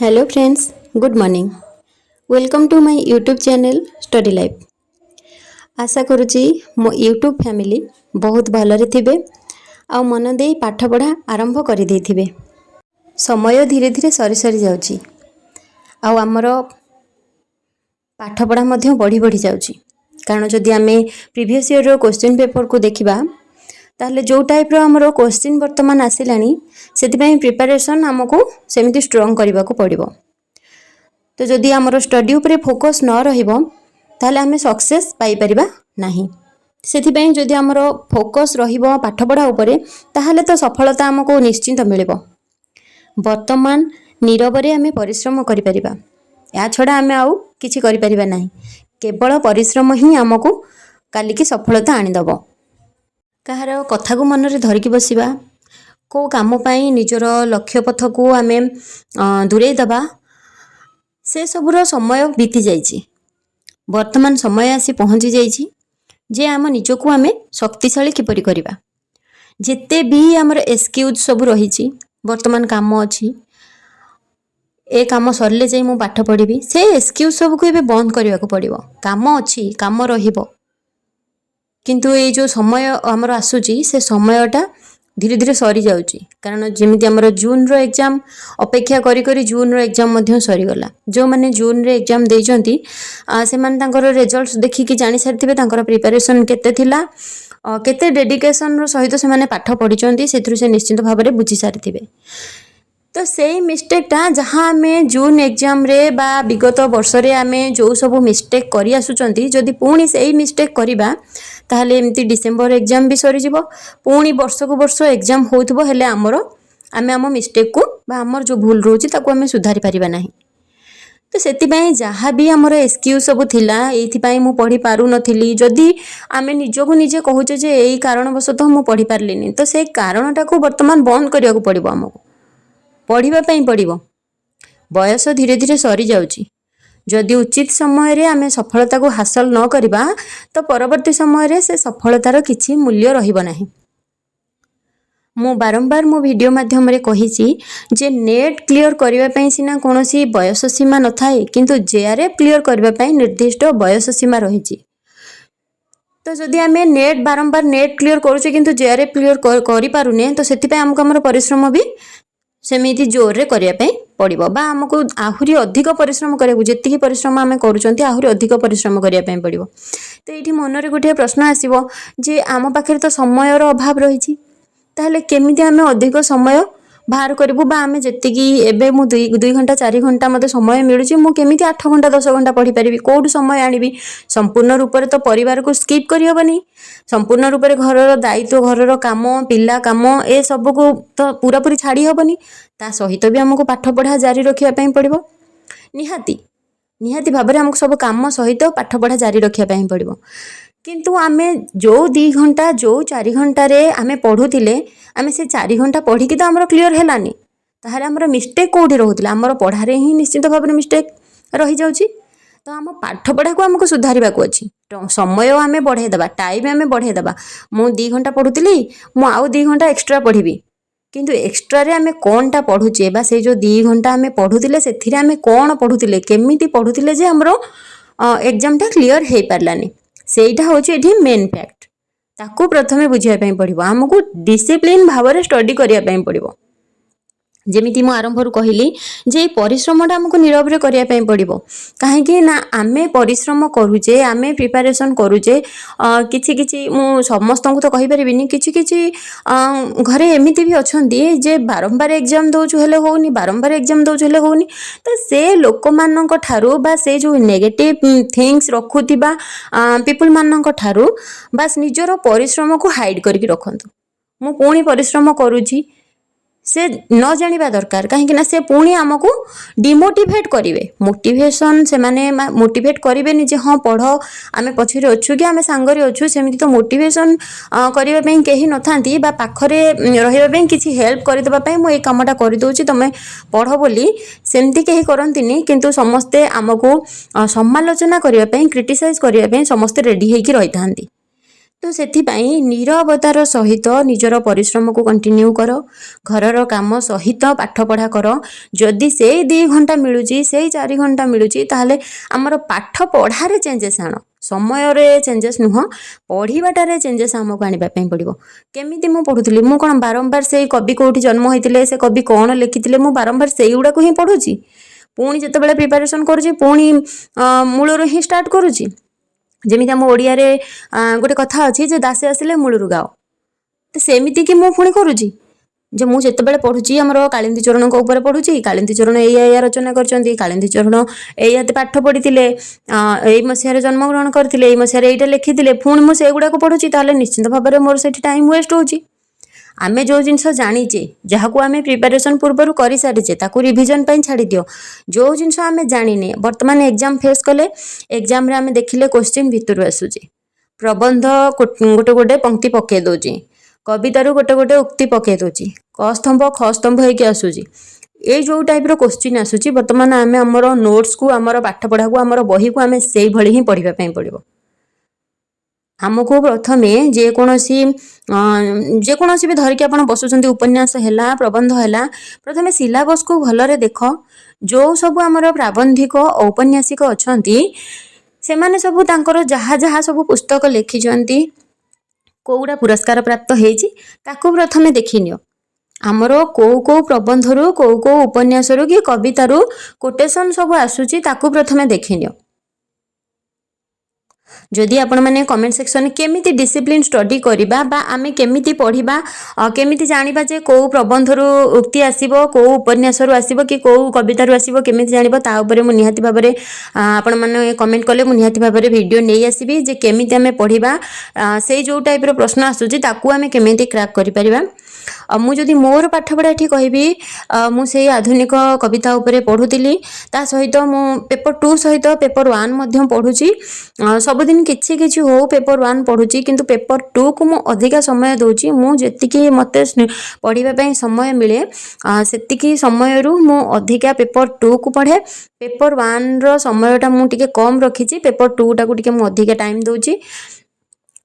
Hello friends, good morning. Welcome to my YouTube channel study life. आशा करुच्ची मो YouTube family बहुत भलरे थिबे आ मन दे पाठ पढ़ा आरंभ कर देथिबे। समय धीरे धीरे सरी सरी जाउची आ हमर पाठ पढ़ा मध्य बढ़ी बढ़ी जाउची, कारण जदि आमे प्रीवियस ईयर रो क्वेश्चन पेपर को देखिबा ताहले जो टाइप रो हमरो क्वेश्चन वर्तमान आसिलानी सेतिपई प्रिपरेशन हमको सेमिति स्ट्रांग करबा को पड़िबो। तो जदि हमरो स्टडी ऊपर फोकस न रहिबो ताहले हमें सक्सेस पाई परिबा नाही। सेतिपई जदि हमरो फोकस रहिबो पाठ पढ़ा ऊपर ताहले तो सफलता हमको निश्चित मिलिबो। वर्तमान नीरवरे हमें परिश्रम करि परिबा, या छडा हमें आउ किछि करि परिबा नाही। केवल परिश्रम ही हमको काली की सफलता आनी दबो। कहार कथा को मन रे धरिकी बसिबा, को काम पाई निजर लक्ष्य पथ को आमे दूरे दबा, से सबुर समय बीती जाइछि। वर्तमान समय आसी पहुंची जाइछि जे आम निजको आमे शक्तिशाली किपरि करिबा। जेते भी हमर एक्सक्यूज सब रहिछि, वर्तमान काम अछि, ए काम सरले जाई मु पाठ पढ़िबी, से एक्सक्यूज सब को एबे बंद करिवा को पड़िबो। काम अछि, काम रहिबो, किंतु ये जो समय हमर आसुची से समयटा धीरे धीरे सरी जाउची। कारण जेमिति हमर जून रो एग्जाम अपेक्षा करी करी जून रो एग्जाम मध्य सरी गला। जो माने जून रे एग्जाम देइचंती से माने तांकर रिजल्ट्स देखि कि जानि सारथिबे तांकर प्रिपरेशन केते थिला, केते डेडिकेशन रो सहित से माने पाठ पढिचंती, सेथुरु से निश्चित भाबरे बुझी सारथिबे। तो सेही मिस्टेकटा जहाँ आमे जून एग्जाम रे बा विगत वर्ष रे आमे जो सब मिस्टेक करी आसुचंती, जदि पुणी सेही मिस्टेक करिबा ताहले एमती डिसेंबर एग्जाम भी सरी जिवो, पुणी वर्ष को वर्ष एग्जाम होउथबो, हेले आमे आम मिस्टेक को बा हमर जो भूल रोची ताको आमे सुधारी परिबा नाही। तो सेतिपई जहाँ भी हमर एक्सक्यूज सब थिला, एथिपई मु पढ़ी पारु नथिली, जदि आमे निजको निजे कहूचे जे एई कारणवशतः मु पढ़ी पारलिनी, तो से कारणटा को वर्तमान बंद करिया को पड़िबो। हमको पढ़िबा पई पड़िबो। बयस धीरे धीरे सरी जाउची। जदि उचित समय रे आमे सफलता को हासिल न करिबा तो परवर्ती समय रे से सफलतार किछि मूल्य रहिबो नाही। मु बारंबार मो वीडियो माध्यम रे कहिछि जे नेट क्लियर करिबा पई सिना कोनोसी बयस सीमा न थाए, किंतु जेआरएफ क्लियर करिबा पई निर्दिष्ट बयस सीमा रहिछि। तो जदि आमे नेट बारंबार नेट क्लियर करूचे किंतु जेआरएफ क्लियर करि पारुने, तो सेति पई हमको हमर परिश्रम भी सेमिति जोर रे करिया पई पड़िबो, बा हमको आहुरी अधिक परिश्रम करिया, जेतिकी परिश्रम आमे करूचंती आहुरी अधिक परिश्रम करिया पई पड़िबो। तो एठी मन रे गोटे प्रश्न आसीबो जे आम पाखरे तो समय रो अभाव रहिछि, ताहले केमिति आमे अधिक समय बाहर करिबु, बा आमे जेतिकी एबे मु 2 घंटा 4 घंटा मते समय मिलुछि, मु केमिति 8 घंटा 10 घंटा पढ़ी परिबि, कोड समय आनिबि। संपूर्ण रूप रे तो परिवार को स्किप करि हबनी। संपूर्ण रूप रे घरर दायित्व, घरर काम, पिला काम, ए सब को तो पूरा पूरी छाड़ी हबनी। ता सहित भी हमको पाठ पढ़ा जारी रखिया पई पड़िबो। निहाती भाबरे हमको सब काम सहित पाठ पढ़ा जारी रखिया पई पड़िबो। किंतु आमे जो 2 घंटा जो 4 घंटा रे आमे पढ़ुतिले, आमे से 4 घंटा पढ़ी कि तो हमरो क्लियर हेलानी, ताहाले हमरो मिस्टेक कोठी रहउतिला, हमरो पढ़ा रे ही निश्चित भाबरे मिस्टेक रही जाउची। तो हम पाठ पढ़ा को हमको सुधारिबा को अछि। समय आमे बढ़ाई दबा, टाइम आमे बढ़ाई दबा। मु 2 घंटा पढ़ुतिली, मु आउ 2 घंटा एक्स्ट्रा पढ़िबी, किंतु एक्स्ट्रा रे आमे कोनटा पढ़ुचे, बा से जो 2 घंटा आमे पढ़ुतिले सेथिरे आमे कोन पढ़ुतिले, केमिति पढ़ुतिले जे हमरो एग्जाम टा क्लियर हेई पारलानी, सेइटा होची एठी मेन फैक्ट। ताको प्रथमे बुझिया पई पड़िबो। हमको डिसिप्लिन भावरे स्टडी करिया पई पड़िबो। जेमिति मु आरंभ रु कहिली जे परिश्रमटा हमको नीरव रे करिया पई पड़िबो। काहे कि ना आमे परिश्रम करूचे, आमे प्रिपरेशन करूचे, किछि किछि मु समस्त को तो कहि परिबिनी, किछि किछि घरे एमिति भी अछंती जे बारंबार एग्जाम दोछु हेले होउनी, बारंबार एग्जाम दोछु हेले होउनी। तो से लोक मानक ठारू बा से जो नेगेटिव थिंग्स रखुथिबा पीपल मानक ठारू बस निजरो परिश्रम को हाइड करके रखंतु। मु पुणी परिश्रम करूची से न जानिबा दरकार, कहीं ना से पुणी आमको डिमोटिवेट करिवे। मोटिवेशन से माने मोटिवेट करिवे नि जे हां पढ़, आमे पछरे अछु कि आमे सांगरे अछु, सेमिति तो मोटिवेशन करिवे पई केही नथांती, बा पाखरे रहिबा पई किछि हेल्प करि देबा पई मु ए कामटा करि दोछि तमे पढ़ बोली, सेमति केही करंतिनी। किंतु समस्ते आमको समालोचना करिवा पई, क्रिटिसाइज करिवा पई समस्ते रेडी हेकि रहिथांती। तो ସେଥିପାଇଁ ନିରବତାର ସହିତ ନିଜର ପରିଶ୍ରମକୁ କଣ୍ଟିନ୍ୟୁ କର, ଘରର କାମ ସହିତ ପାଠପଢ଼ା କର। ଯଦି ସେଇ 2 ଘଣ୍ଟା ମିଳୁଛି, ସେଇ 4 ଘଣ୍ଟା ମିଳୁଛି, ତାହେଲେ ଆମର ପାଠ ପଢ଼ାରେ ଚେଞ୍ଜେସ୍ ଆଣ, ସମୟରେ ଚେଞ୍ଜେସ୍ ନୁହଁ, ପଢ଼ିବାଟାରେ ଚେଞ୍ଜେସ୍ ଆମକୁ ଆଣିବା ପାଇଁ ପଡ଼ିବ। କେମିତି ମୁଁ ପଢ଼ୁଥିଲି, ମୁଁ କ'ଣ ବାରମ୍ବାର ସେଇ କବି କେଉଁଠି ଜନ୍ମ ହୋଇଥିଲେ, ସେ କବି କ'ଣ ଲେଖିଥିଲେ, ମୁଁ ବାରମ୍ବାର ସେଇଗୁଡ଼ାକୁ ହିଁ ପଢ଼ୁଛି? ପୁଣି ଯେତେବେଳେ ପ୍ରିପାରେସନ୍ କରୁଛି ପୁଣି ମୂଳରୁ ହିଁ ଷ୍ଟାର୍ଟ କରୁଛି। ଯେମିତି ଆମ ଓଡ଼ିଆରେ ଗୋଟେ କଥା ଅଛି ଯେ ଦାସେ ଆସିଲେ ମୂଳରୁ ଗାଅ, ତ ସେମିତି କି ମୁଁ ପୁଣି କରୁଛି ଯେ ମୁଁ ଯେତେବେଳେ ପଢ଼ୁଛି ଆମର କାଳିନ୍ଦୀ ଚରଣଙ୍କ ଉପରେ ପଢ଼ୁଛି, କାଳିନ୍ଦୀ ଚରଣ ଏଇଆ ରଚନା କରିଛନ୍ତି, କାଳିନ୍ଦୀ ଚରଣ ଏଇଆ ପାଠ ପଢ଼ିଥିଲେ, ଏଇ ମସିହାରେ ଜନ୍ମଗ୍ରହଣ କରିଥିଲେ, ଏଇ ମସିହାରେ ଏଇଟା ଲେଖିଥିଲେ, ପୁଣି ମୁଁ ସେଗୁଡ଼ାକୁ ପଢ଼ୁଛି, ତାହେଲେ ନିଶ୍ଚିନ୍ତ ଭାବରେ ମୋର ସେଠି ଟାଇମ୍ ୱେଷ୍ଟ ହେଉଛି। ଆମେ ଯେଉଁ ଜିନିଷ ଜାଣିଛେ, ଯାହାକୁ ଆମେ ପ୍ରିପାରେସନ୍ ପୂର୍ବରୁ କରିସାରିଛେ, ତାକୁ ରିଭିଜନ୍ ପାଇଁ ଛାଡ଼ିଦିଅ। ଯେଉଁ ଜିନିଷ ଆମେ ଜାଣିନେ, ବର୍ତ୍ତମାନ ଏକ୍ଜାମ୍ ଫେସ୍ କଲେ, ଏକ୍ଜାମ୍ରେ ଆମେ ଦେଖିଲେ କୋଶ୍ଚିନ୍ ଭିତରୁ ଆସୁଛି, ପ୍ରବନ୍ଧ ଗୋଟେ ଗୋଟେ ପଙ୍କ୍ତି ପକାଇ ଦେଉଛି, କବିତାରୁ ଗୋଟେ ଗୋଟେ ଉକ୍ତି ପକାଇ ଦେଉଛି, କ ସ୍ତମ୍ଭ ଖ ସ୍ତମ୍ଭ ହେଇକି ଆସୁଛି। ଏଇ ଯେଉଁ ଟାଇପ୍ର କୋଶ୍ଚିନ୍ ଆସୁଛି, ବର୍ତ୍ତମାନ ଆମେ ଆମର ନୋଟ୍ସକୁ, ଆମର ପାଠପଢ଼ାକୁ, ଆମର ବହିକୁ ଆମେ ସେଇଭଳି ହିଁ ପଢ଼ିବା ପାଇଁ ପଡ଼ିବ। ଆମକୁ ପ୍ରଥମେ ଯେକୌଣସି ବି ଧରିକି ଆପଣ ବସୁଛନ୍ତି, ଉପନ୍ୟାସ ହେଲା, ପ୍ରବନ୍ଧ ହେଲା, ପ୍ରଥମେ ସିଲାବସ୍କୁ ଭଲରେ ଦେଖ। ଯେଉଁ ସବୁ ଆମର ପ୍ରାବନ୍ଧିକ ଔପନ୍ୟାସିକ ଅଛନ୍ତି, ସେମାନେ ସବୁ ତାଙ୍କର ଯାହା ଯାହା ସବୁ ପୁସ୍ତକ ଲେଖିଛନ୍ତି, କେଉଁଟା ପୁରସ୍କାର ପ୍ରାପ୍ତ ହେଇଛି, ତାକୁ ପ୍ରଥମେ ଦେଖିନିଅ। ଆମର କେଉଁ ପ୍ରବନ୍ଧରୁ, କେଉଁ ଉପନ୍ୟାସରୁ କି କବିତାରୁ କୋଟେସନ୍ ସବୁ ଆସୁଛି, ତାକୁ ପ୍ରଥମେ ଦେଖିନିଅ। ଯଦି ଆପଣମାନେ କମେଣ୍ଟ ସେକ୍ସନରେ କେମିତି ଡିସିପ୍ଲିନ୍ ଷ୍ଟଡି କରିବା ବା ଆମେ କେମିତି ପଢ଼ିବା, କେମିତି ଜାଣିବା ଯେ କେଉଁ ପ୍ରବନ୍ଧରୁ ଉକ୍ତି ଆସିବ, କେଉଁ ଉପନ୍ୟାସରୁ ଆସିବ କି କେଉଁ କବିତାରୁ ଆସିବ, କେମିତି ଜାଣିବ, ତା ଉପରେ ମୁଁ ନିହାତି ଭାବରେ ଆପଣମାନେ କମେଣ୍ଟ କଲେ ମୁଁ ନିହାତି ଭାବରେ ଭିଡ଼ିଓ ନେଇ ଆସିବି ଯେ କେମିତି ଆମେ ପଢ଼ିବା, ସେଇ ଯେଉଁ ଟାଇପ୍ର ପ୍ରଶ୍ନ ଆସୁଛି ତାକୁ ଆମେ କେମିତି କ୍ରାକ୍ କରିପାରିବା। ମୁଁ ଯଦି ମୋର ପାଠପଢ଼ା ଏଠି କହିବି, ମୁଁ ସେଇ ଆଧୁନିକ କବିତା ଉପରେ ପଢ଼ୁଥିଲି, ତା ସହିତ ମୁଁ ପେପର୍ 2 ସହିତ ପେପର୍ 1 ମଧ୍ୟ ପଢ଼ୁଛି। ସବୁଦିନ କିଛି କିଛି ହଉ ପେପର୍ 1 ପଢ଼ୁଛି, କିନ୍ତୁ ପେପର୍ 2କୁ ମୁଁ ଅଧିକା ସମୟ ଦେଉଛି। ମୁଁ ଯେତିକି ମୋତେ ପଢ଼ିବା ପାଇଁ ସମୟ ମିଳେ, ସେତିକି ସମୟରୁ ମୁଁ ଅଧିକା ପେପର୍ 2କୁ ପଢ଼େ। ପେପର୍ 1ର ସମୟଟା ମୁଁ ଟିକେ କମ୍ ରଖିଛି, ପେପର୍ 2ଟାକୁ ଟିକେ ମୁଁ ଅଧିକା ଟାଇମ୍ ଦେଉଛି।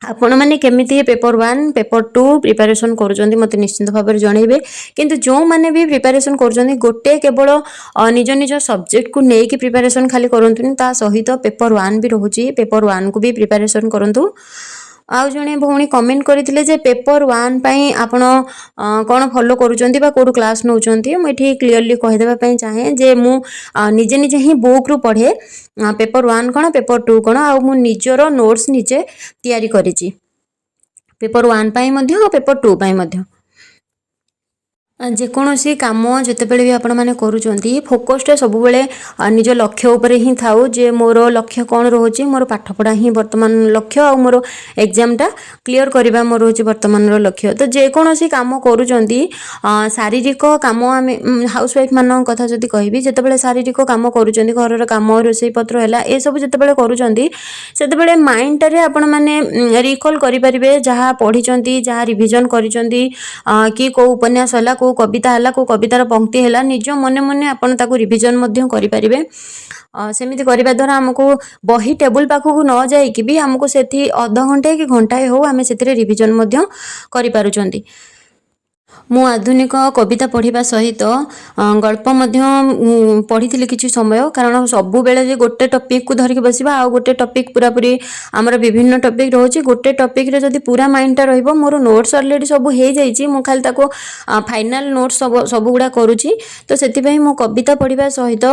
ଆପଣମାନେ କେମିତି ପେପର୍ 1, ପେପର୍ 2 ପ୍ରିପାରେସନ୍ କରୁଛନ୍ତି ମୋତେ ନିଶ୍ଚିନ୍ତ ଭାବରେ ଜଣାଇବେ। କିନ୍ତୁ ଯେଉଁମାନେ ବି ପ୍ରିପାରେସନ୍ କରୁଛନ୍ତି, ଗୋଟେ କେବଳ ନିଜ ନିଜ ସବଜେକ୍ଟକୁ ନେଇକି ପ୍ରିପାରେସନ୍ ଖାଲି କରନ୍ତୁନି, ତା ସହିତ ପେପର୍ 1 ବି ରହୁଛି, ପେପର୍ 1କୁ ବି ପ୍ରିପାରେସନ୍ କରନ୍ତୁ। ଆଉ ଜଣେ ଭଉଣୀ କମେଣ୍ଟ କରିଥିଲେ ଯେ ପେପର୍ 1 ପାଇଁ ଆପଣ କ'ଣ ଫଲୋ କରୁଛନ୍ତି ବା କେଉଁଠୁ କ୍ଲାସ୍ ନେଉଛନ୍ତି। ମୁଁ ଏଠି କ୍ଲିଅରଲି କହିଦେବା ପାଇଁ ଚାହେଁ ଯେ ମୁଁ ନିଜେ ନିଜେ ହିଁ ବୁକ୍ରୁ ପଢ଼େ, ପେପର୍ 1 କ'ଣ, ପେପର୍ 2 କ'ଣ, ଆଉ ମୁଁ ନିଜର ନୋଟ୍ସ ନିଜେ ତିଆରି କରିଛି, ପେପର୍ 1 ପାଇଁ ମଧ୍ୟ ଆଉ ପେପର୍ 2 ପାଇଁ ମଧ୍ୟ। ଯେକୌଣସି କାମ ଯେତେବେଳେ ବି ଆପଣମାନେ କରୁଛନ୍ତି, ଫୋକସ୍ଟା ସବୁବେଳେ ନିଜ ଲକ୍ଷ୍ୟ ଉପରେ ହିଁ ଥାଉ ଯେ ମୋର ଲକ୍ଷ୍ୟ କ'ଣ ରହୁଛି, ମୋର ପାଠପଢ଼ା ହିଁ ବର୍ତ୍ତମାନ ଲକ୍ଷ୍ୟ, ଆଉ ମୋର ଏକ୍ଜାମ୍ଟା କ୍ଲିଅର୍ କରିବା ମୋର ହେଉଛି ବର୍ତ୍ତମାନର ଲକ୍ଷ୍ୟ। ତ ଯେକୌଣସି କାମ କରୁଛନ୍ତି, ଶାରୀରିକ କାମ, ଆମେ ହାଉସ୍ୱାଇଫ୍ମାନଙ୍କ କଥା ଯଦି କହିବି, ଯେତେବେଳେ ଶାରୀରିକ କାମ କରୁଛନ୍ତି, ଘରର କାମ, ରୋଷେଇପତ୍ର ହେଲା, ଏସବୁ ଯେତେବେଳେ କରୁଛନ୍ତି, ସେତେବେଳେ ମାଇଣ୍ଡଟାରେ ଆପଣମାନେ ରିକଲ୍ କରିପାରିବେ ଯାହା ପଢ଼ିଛନ୍ତି, ଯାହା ରିଭିଜନ୍ କରିଛନ୍ତି, କି କେଉଁ ଉପନ୍ୟାସ ହେଲା, କେଉଁ କବିତା ହେଲା, କେଉଁ କବିତାର ପଙ୍କ୍ତି ହେଲା, ନିଜ ମନେ ମନେ ଆପଣ ତାକୁ ରିଭିଜନ୍ ମଧ୍ୟ କରିପାରିବେ। ସେମିତି କରିବା ଦ୍ୱାରା ଆମକୁ ବହି ଟେବୁଲ୍ ପାଖକୁ ନ ଯାଇକି ବି ଆମକୁ ସେଠି ଅଧଘଣ୍ଟେ କି ଘଣ୍ଟାଏ ହେଉ ଆମେ ସେଥିରେ ରିଭିଜନ୍ ମଧ୍ୟ କରିପାରୁଛନ୍ତି। ମୁଁ ଆଧୁନିକ କବିତା ପଢ଼ିବା ସହିତ ଗଳ୍ପ ମଧ୍ୟ ପଢ଼ିଥିଲି କିଛି ସମୟ, କାରଣ ସବୁବେଳେ ଯେ ଗୋଟେ ଟପିକ୍କୁ ଧରିକି ବସିବା, ଆଉ ଗୋଟେ ଟପିକ୍ ପୁରାପୁରି ଆମର ବିଭିନ୍ନ ଟପିକ୍ ରହୁଛି, ଗୋଟେ ଟପିକ୍ରେ ଯଦି ପୁରା ମାଇଣ୍ଡଟା ରହିବ, ମୋର ନୋଟ୍ସ ଅଲରେଡ଼ି ସବୁ ହେଇଯାଇଛି, ମୁଁ ଖାଲି ତାକୁ ଫାଇନାଲ୍ ନୋଟ୍ସ ସବୁଗୁଡ଼ା କରୁଛି। ତ ସେଥିପାଇଁ ମୁଁ କବିତା ପଢ଼ିବା ସହିତ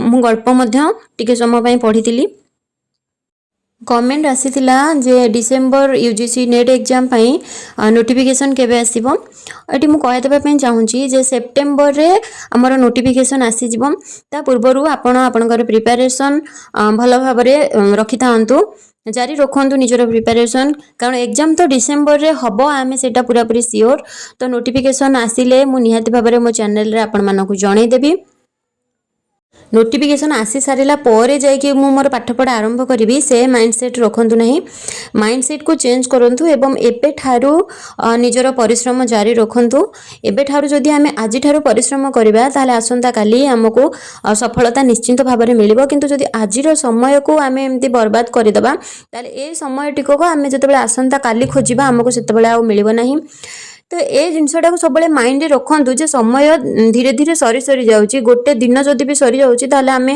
ମୁଁ ଗଳ୍ପ ମଧ୍ୟ ଟିକେ ସମୟ ପାଇଁ ପଢ଼ିଥିଲି। କମେଣ୍ଟ ଆସିଥିଲା ଯେ ଡିସେମ୍ବର UGC ନେଟ୍ ଏକ୍ଜାମ୍ ପାଇଁ ନୋଟିଫିକେସନ୍ କେବେ ଆସିବ। ଏଠି ମୁଁ କହିଦେବା ପାଇଁ ଚାହୁଁଛି ଯେ ସେପ୍ଟେମ୍ବରରେ ଆମର ନୋଟିଫିକେସନ୍ ଆସିଯିବ। ତା ପୂର୍ବରୁ ଆପଣ ଆପଣଙ୍କର ପ୍ରିପାରେସନ୍ ଭଲ ଭାବରେ ରଖିଥାନ୍ତୁ, ଜାରି ରଖନ୍ତୁ ନିଜର ପ୍ରିପାରେସନ୍, କାରଣ ଏକ୍ଜାମ୍ ତ ଡିସେମ୍ବରରେ ହେବ, ଆମେ ସେଇଟା ପୁରାପୁରି ସିଓର। ତ ନୋଟିଫିକେସନ୍ ଆସିଲେ ମୁଁ ନିହାତି ଭାବରେ ମୋ ଚ୍ୟାନେଲରେ ଆପଣମାନଙ୍କୁ ଜଣାଇଦେବି। नोटिफिकेशन आसी सारा पर जाकि मोर पाठपढ़ा आरंभ करी से माइंडसेट रखु ना। माइंडसेट को चेंज करूँ एवं एबे ठारू निजर परिश्रम जारी रखु। एबे ठारू जदि आम आज परिश्रम करवा ताले आसंता काली आमको सफलता निश्चिंत भाव में मिल। किंतु जदि आज समय को आम एमती बर्बाद करदेबा ताले ए समय टिकक आम जो आसंता काली खोजा आमको से मिल ना। तो ये जिनसटा को सब माइंड रखु जे समय धीरे धीरे सरी सरी जाऊँगी। गोटे दिन जदि भी सरी जाऊँगी ताले आम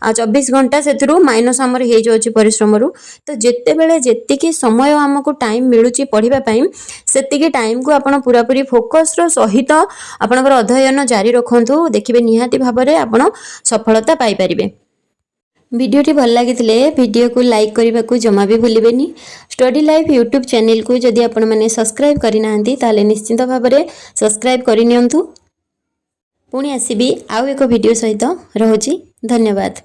24 घंटा से माइनस आमर हो जाऊँगी परिश्रम। तो जिते बेले जेतिकी समय आमको टाइम मिलूँ पढ़ाई सेतिकी टाइम को आपण पूरा पूरी फोकस सहित आपणकर अध्ययन जारी रखु। देखिए निहाती भाव में आप सफलता पाइपर। वीडियोटी भल लगी वीडियो को लाइक करने को जमा भी भूलें। स्टडी लाइफ यूट्यूब चैनल को जदि आपण मैंने सब्सक्राइब करना ताले निश्चिंत भाव में सब्सक्राइब करनी। पुणी आसबि आउ एक वीडियो सहित रहुछि। धन्यवाद।